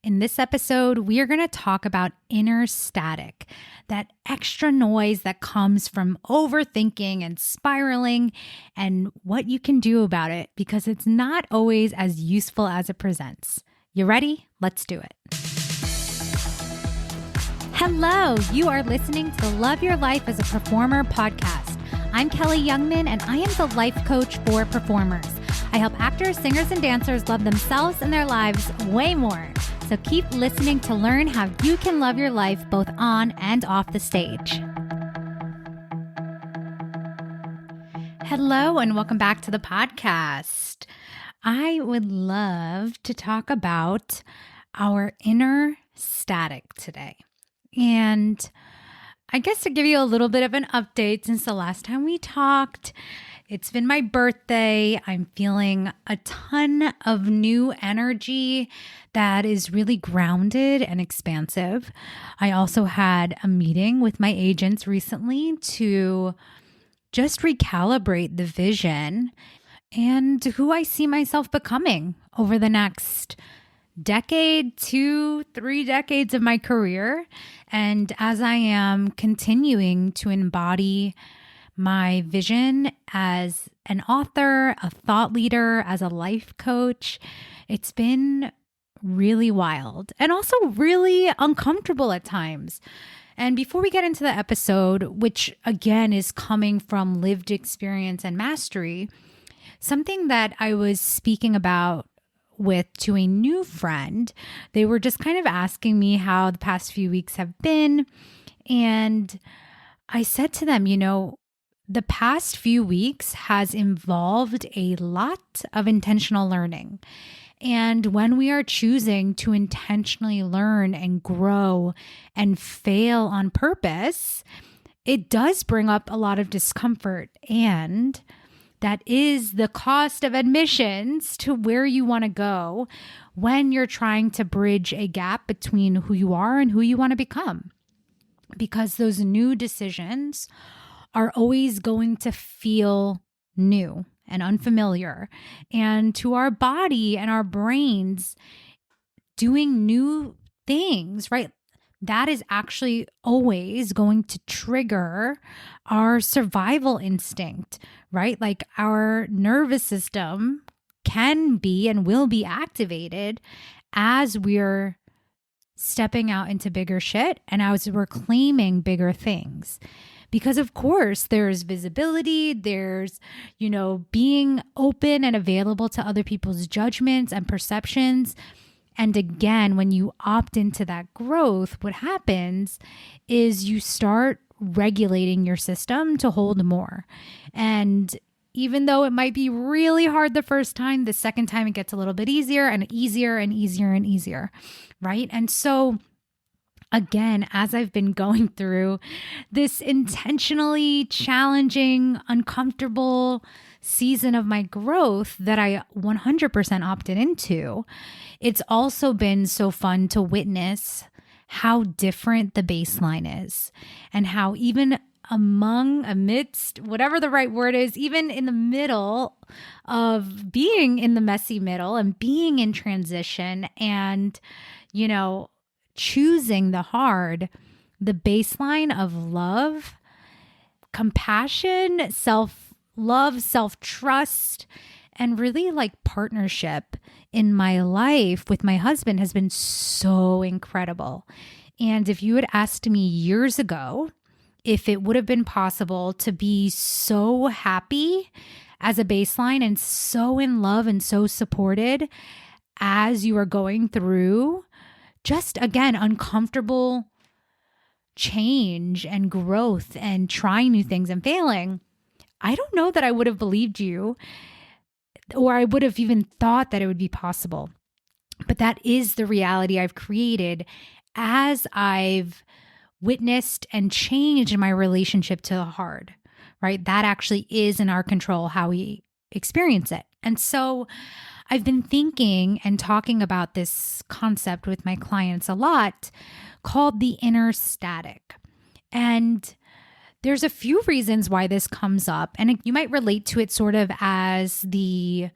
In this episode, we are going to talk about inner static, that extra noise that comes from overthinking and spiraling, and what you can do about it because it's not always as useful as it presents. You ready? Let's do it. Hello, you are listening to the Love Your Life as a Performer podcast. I'm Kelly Youngman, and I am the life coach for performers. I help actors, singers, and dancers love themselves and their lives way more. So keep listening to learn how you can love your life both on and off the stage. Hello, and welcome back to the podcast. I would love to talk about our inner static today. And I guess to give you a little bit of an update since the last time we talked, it's been my birthday. I'm feeling a ton of new energy that is really grounded and expansive. I also had a meeting with my agents recently to just recalibrate the vision and who I see myself becoming over the next decade, 2-3 decades of my career. And as I am continuing to embody my vision as an author, a thought leader, as a life coach, it's been really wild and also really uncomfortable at times. And before we get into the episode, which again is coming from lived experience and mastery, something that I was speaking about to a new friend, they were just kind of asking me how the past few weeks have been. And I said to them, the past few weeks has involved a lot of intentional learning. And when we are choosing to intentionally learn and grow and fail on purpose, it does bring up a lot of discomfort. And that is the cost of admissions to where you want to go when you're trying to bridge a gap between who you are and who you want to become. Because those new decisions are always going to feel new and unfamiliar. And to our body and our brains, doing new things, right? That is actually always going to trigger our survival instinct, right? Like our nervous system can be and will be activated as we're stepping out into bigger shit and as we're claiming bigger things. Because of course there's visibility, there's, being open and available to other people's judgments and perceptions. And again, when you opt into that growth, what happens is you start regulating your system to hold more. And even though it might be really hard the first time, the second time it gets a little bit easier and easier and easier and easier, right? And so again, as I've been going through this intentionally challenging, uncomfortable season of my growth that I 100% opted into, it's also been so fun to witness how different the baseline is and how even amidst, whatever the right word is, even in the middle of being in the messy middle and being in transition and, choosing the hard, the baseline of love, compassion, self-love, self-trust, and really like partnership in my life with my husband has been so incredible. And if you had asked me years ago if it would have been possible to be so happy as a baseline and so in love and so supported as you are going through just, again, uncomfortable change and growth and trying new things and failing, I don't know that I would have believed you or I would have even thought that it would be possible. But that is the reality I've created as I've witnessed and changed in my relationship to the hard, right? That actually is in our control how we experience it. And so I've been thinking and talking about this concept with my clients a lot called the inner static. And there's a few reasons why this comes up. And you might relate to it sort of as the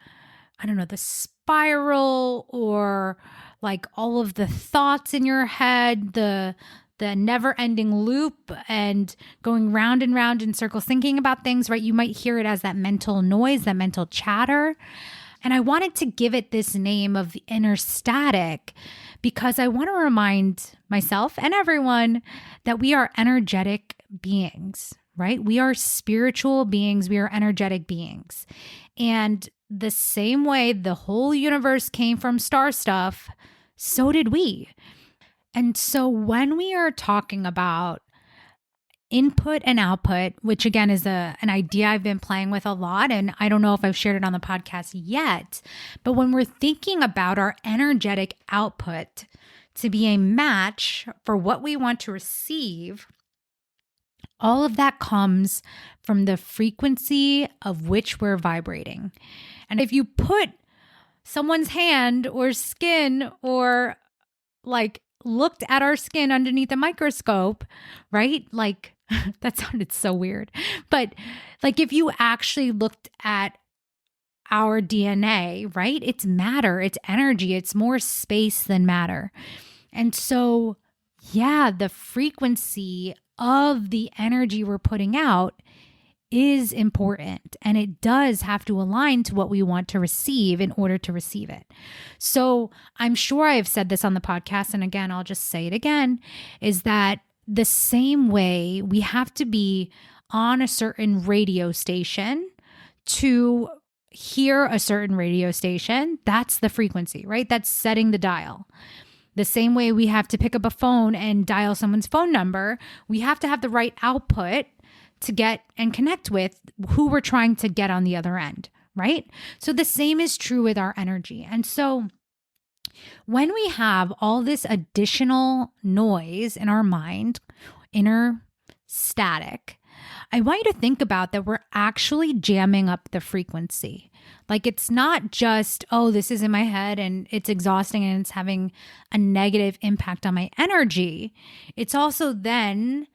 spiral or like all of the thoughts in your head, the never-ending loop and going round and round in circles thinking about things, right? You might hear it as that mental noise, that mental chatter. And I wanted to give it this name of the inner static because I want to remind myself and everyone that we are energetic beings, right? We are spiritual beings. We are energetic beings. And the same way the whole universe came from star stuff, so did we. And so when we are talking about input and output, which again is an idea I've been playing with a lot, and I don't know if I've shared it on the podcast yet, but when we're thinking about our energetic output to be a match for what we want to receive, all of that comes from the frequency of which we're vibrating. And if you put someone's hand or skin or like looked at our skin underneath a microscope, right? Like that sounded so weird. But like if you actually looked at our DNA, right? It's matter, it's energy, it's more space than matter. And so, yeah, the frequency of the energy we're putting out is important, and it does have to align to what we want to receive in order to receive it. So I'm sure I have said this on the podcast, and again, I'll just say it again, is that the same way we have to be on a certain radio station to hear a certain radio station, that's the frequency, right? That's setting the dial. The same way we have to pick up a phone and dial someone's phone number, we have to have the right output to get and connect with who we're trying to get on the other end, right? So the same is true with our energy. And so when we have all this additional noise in our mind, inner static, I want you to think about that we're actually jamming up the frequency. Like it's not just, oh, this is in my head and it's exhausting and it's having a negative impact on my energy. It's also then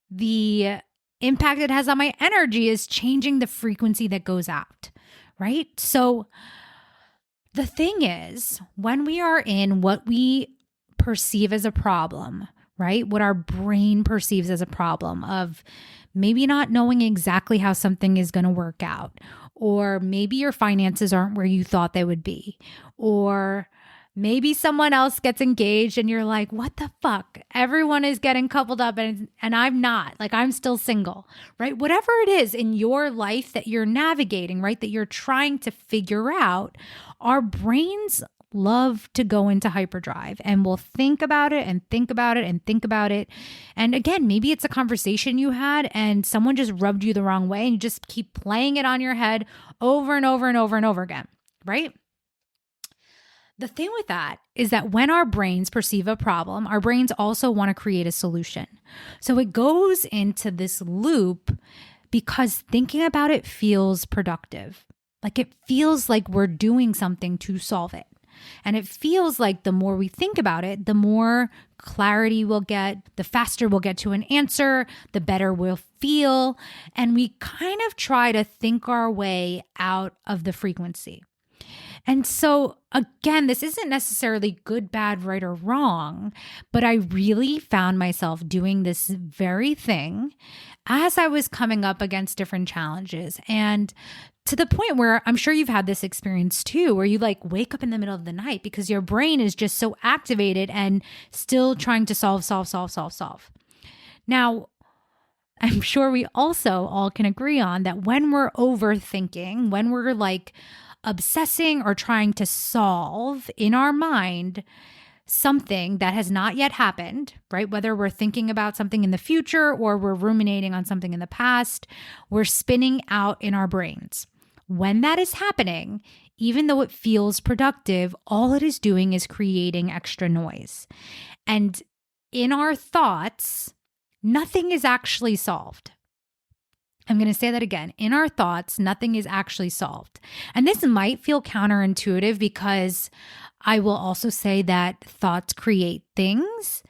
the impact it has on my energy is changing the frequency that goes out, right? So the thing is, when we are in what we perceive as a problem, right? What our brain perceives as a problem of maybe not knowing exactly how something is going to work out, or maybe your finances aren't where you thought they would be, or maybe someone else gets engaged and you're like, what the fuck? Everyone is getting coupled up and I'm not. Like, I'm still single, right? Whatever it is in your life that you're navigating, right? That you're trying to figure out, our brains love to go into hyperdrive and we'll think about it and think about it and think about it. And again, maybe it's a conversation you had and someone just rubbed you the wrong way and you just keep playing it on your head over and over and over and over again, right? The thing with that is that when our brains perceive a problem, our brains also want to create a solution. So it goes into this loop because thinking about it feels productive. Like it feels like we're doing something to solve it. And it feels like the more we think about it, the more clarity we'll get, the faster we'll get to an answer, the better we'll feel. And we kind of try to think our way out of the frequency. And so again, this isn't necessarily good, bad, right, or wrong, but I really found myself doing this very thing as I was coming up against different challenges. And to the point where I'm sure you've had this experience too, where you like wake up in the middle of the night because your brain is just so activated and still trying to solve. Now, I'm sure we also all can agree on that when we're overthinking, when we're like obsessing or trying to solve in our mind something that has not yet happened, right? Whether we're thinking about something in the future or we're ruminating on something in the past, we're spinning out in our brains. When that is happening, even though it feels productive, all it is doing is creating extra noise. And in our thoughts, nothing is actually solved. I'm going to say that again. In our thoughts, nothing is actually solved. And this might feel counterintuitive because I will also say that thoughts create things.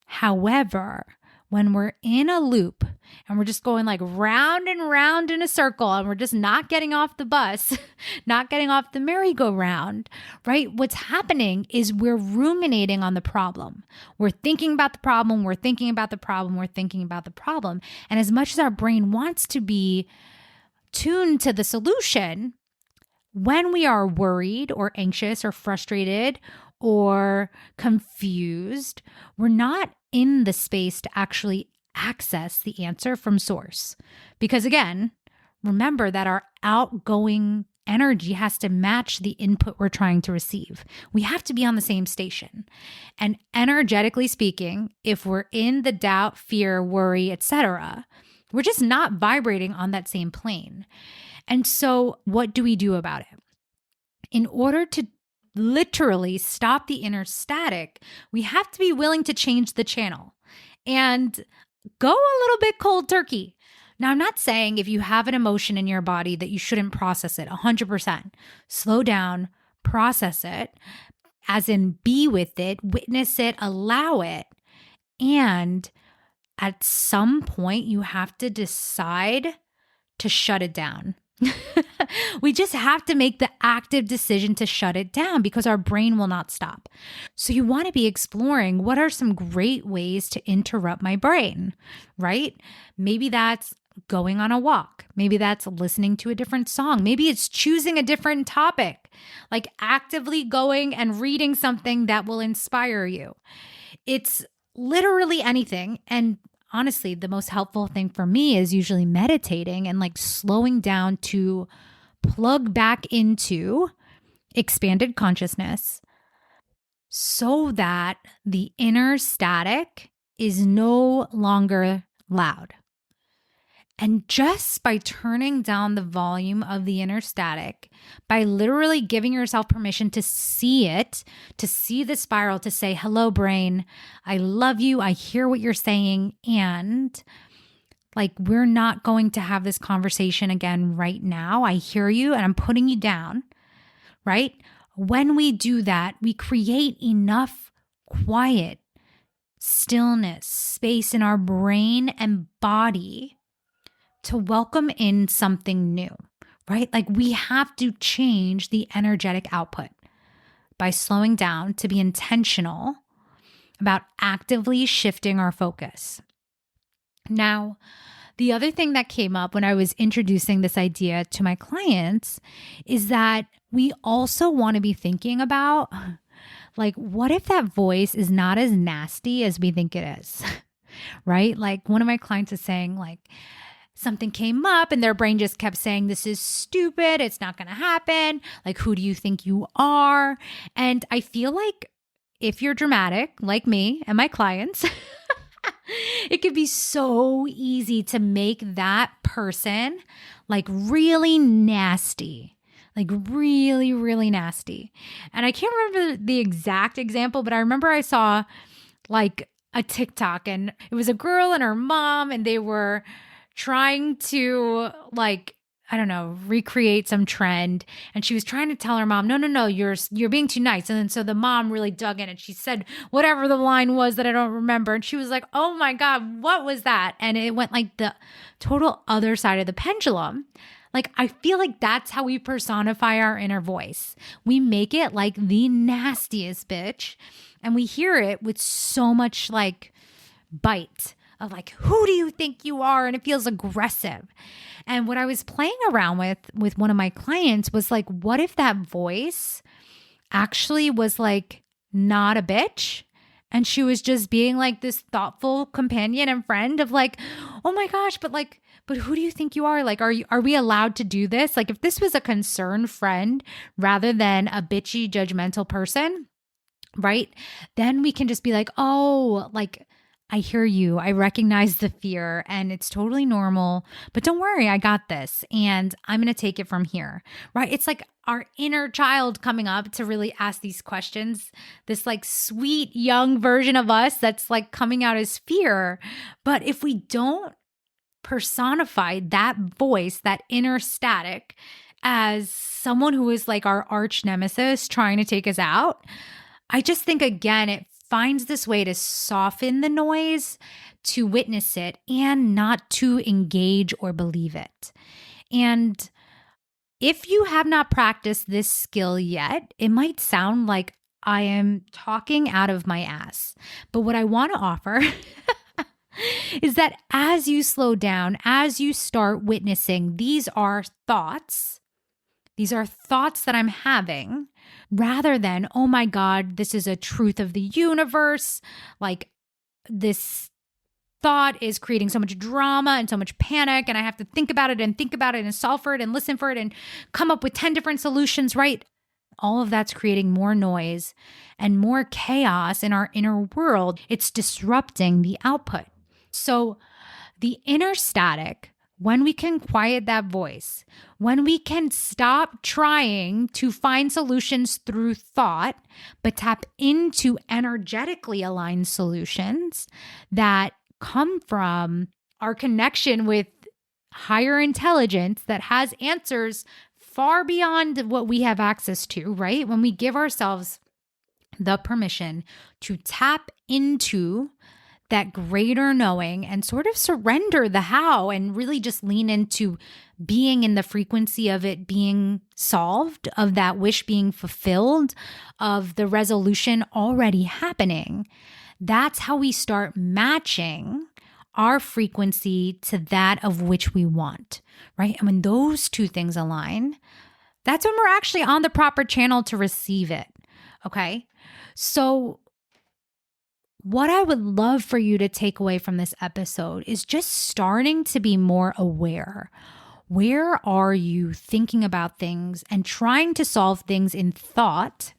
However, when we're in a loop and we're just going like round and round in a circle and we're just not getting off the bus, not getting off the merry-go-round, right? What's happening is we're ruminating on the problem. We're thinking about the problem, we're thinking about the problem, we're thinking about the problem. And as much as our brain wants to be tuned to the solution, when we are worried or anxious or frustrated or confused, we're not in the space to actually access the answer from source. Because again, remember that our outgoing energy has to match the input we're trying to receive. We have to be on the same station. And energetically speaking, if we're in the doubt, fear, worry, etc., we're just not vibrating on that same plane. And so what do we do about it? In order to literally stop the inner static, we have to be willing to change the channel and go a little bit cold turkey. Now, I'm not saying if you have an emotion in your body that you shouldn't process it 100%. Slow down, process it, as in be with it, witness it, allow it. And at some point, you have to decide to shut it down. We just have to make the active decision to shut it down because our brain will not stop. So you want to be exploring what are some great ways to interrupt my brain, right? Maybe that's going on a walk. Maybe that's listening to a different song. Maybe it's choosing a different topic, like actively going and reading something that will inspire you. It's literally anything. And honestly, the most helpful thing for me is usually meditating and like slowing down to plug back into expanded consciousness so that the inner static is no longer loud. And just by turning down the volume of the inner static, by literally giving yourself permission to see it, to see the spiral, to say, hello, brain, I love you. I hear what you're saying. And like, we're not going to have this conversation again right now. I hear you and I'm putting you down, right? When we do that, we create enough quiet, stillness, space in our brain and body to welcome in something new, right? Like we have to change the energetic output by slowing down to be intentional about actively shifting our focus. Now, the other thing that came up when I was introducing this idea to my clients is that we also want to be thinking about, like, what if that voice is not as nasty as we think it is, right? Like one of my clients is saying, like, something came up and their brain just kept saying, this is stupid. It's not going to happen. Like, who do you think you are? And I feel like if you're dramatic, like me and my clients, it could be so easy to make that person like really nasty, like really, really nasty. And I can't remember the exact example, but I remember I saw like a TikTok and it was a girl and her mom and they were trying to like, I don't know, recreate some trend. And she was trying to tell her mom, no, you're being too nice. And then so the mom really dug in and she said whatever the line was that I don't remember. And she was like, oh my God, what was that? And it went like the total other side of the pendulum. Like, I feel like that's how we personify our inner voice. We make it like the nastiest bitch. And we hear it with so much like bite of like, who do you think you are? And it feels aggressive. And what I was playing around with one of my clients was like, what if that voice actually was like not a bitch? And she was just being like this thoughtful companion and friend of like, oh my gosh, but who do you think you are? Like, are we allowed to do this? Like, if this was a concerned friend rather than a bitchy, judgmental person, right? Then we can just be like, oh, like, I hear you. I recognize the fear and it's totally normal, but don't worry, I got this and I'm going to take it from here, right? It's like our inner child coming up to really ask these questions, this like sweet young version of us that's like coming out as fear. But if we don't personify that voice, that inner static as someone who is like our arch nemesis trying to take us out, I just think, again, it finds this way to soften the noise, to witness it, and not to engage or believe it. And if you have not practiced this skill yet, it might sound like I am talking out of my ass. But what I want to offer is that as you slow down, as you start witnessing, these are thoughts. These are thoughts that I'm having rather than, oh my God, this is a truth of the universe. Like this thought is creating so much drama and so much panic, and I have to think about it and solve for it and listen for it and come up with 10 different solutions, right? All of that's creating more noise and more chaos in our inner world. It's disrupting the output. So the inner static, when we can quiet that voice, when we can stop trying to find solutions through thought, but tap into energetically aligned solutions that come from our connection with higher intelligence that has answers far beyond what we have access to, right? When we give ourselves the permission to tap into that greater knowing and sort of surrender the how and really just lean into being in the frequency of it being solved, of that wish being fulfilled, of the resolution already happening. That's how we start matching our frequency to that of which we want, right? And when those two things align, that's when we're actually on the proper channel to receive it, okay? So what I would love for you to take away from this episode is just starting to be more aware. Where are you thinking about things and trying to solve things in thought,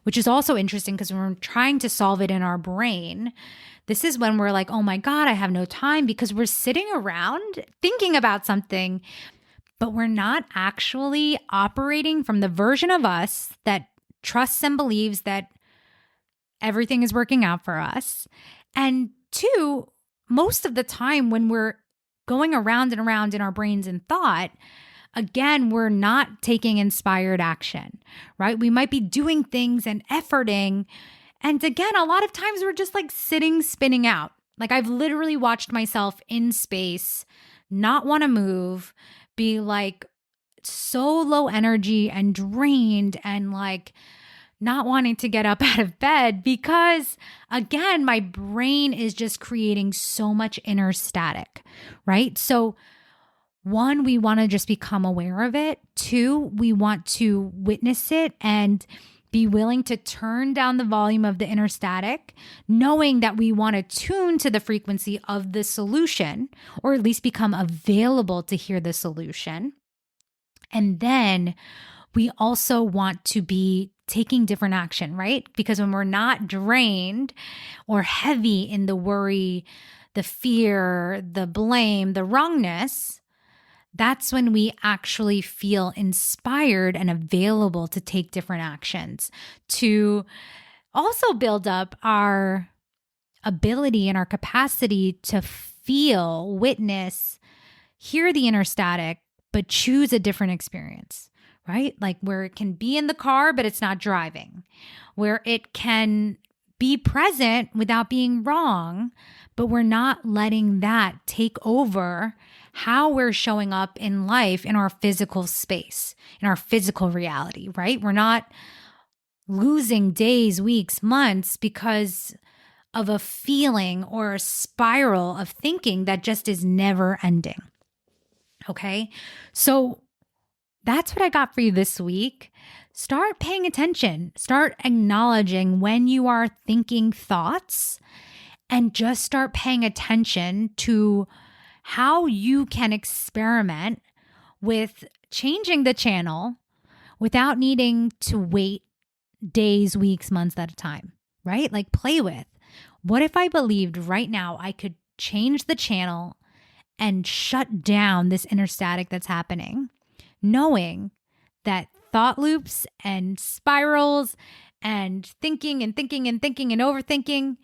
which is also interesting because when we're trying to solve it in our brain, this is when we're like, oh my God, I have no time, because we're sitting around thinking about something, but we're not actually operating from the version of us that trusts and believes that everything is working out for us. And two, most of the time when we're going around and around in our brains in thought, again, we're not taking inspired action, right? We might be doing things and efforting. And again, a lot of times we're just like sitting, spinning out. Like I've literally watched myself in space, not want to move, be like so low energy and drained and like not wanting to get up out of bed because, again, my brain is just creating so much inner static, right? So one, we want to just become aware of it. Two, we want to witness it and be willing to turn down the volume of the inner static, knowing that we want to tune to the frequency of the solution, or at least become available to hear the solution. And then we also want to be taking different action, right? Because when we're not drained or heavy in the worry, the fear, the blame, the wrongness, that's when we actually feel inspired and available to take different actions, to also build up our ability and our capacity to feel, witness, hear the inner static, but choose a different experience, right? Like where it can be in the car, but it's not driving, where it can be present without being wrong, but we're not letting that take over how we're showing up in life, in our physical space, in our physical reality, right? We're not losing days, weeks, months because of a feeling or a spiral of thinking that just is never ending. Okay? So that's what I got for you this week. Start paying attention. Start acknowledging when you are thinking thoughts and just start paying attention to how you can experiment with changing the channel without needing to wait days, weeks, months at a time, right? Like play with, what if I believed right now I could change the channel and shut down this inner static that's happening, knowing that thought loops and spirals and thinking and thinking and thinking and overthinking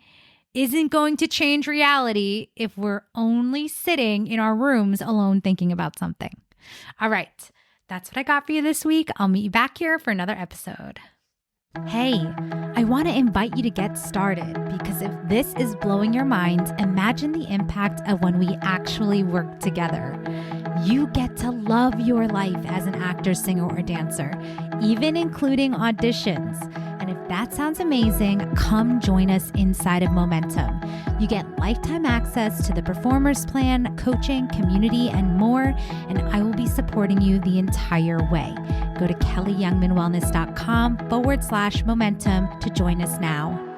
isn't going to change reality if we're only sitting in our rooms alone thinking about something. All right, that's what I got for you this week. I'll meet you back here for another episode. Hey, I want to invite you to get started because if this is blowing your mind, imagine the impact of when we actually work together. You get to love your life as an actor, singer, or dancer, even including auditions. And if that sounds amazing, come join us inside of Momentum. You get lifetime access to the Performers Plan, coaching, community, and more, and I will be supporting you the entire way. Go to kellyyoungmanwellness.com/momentum to join us now.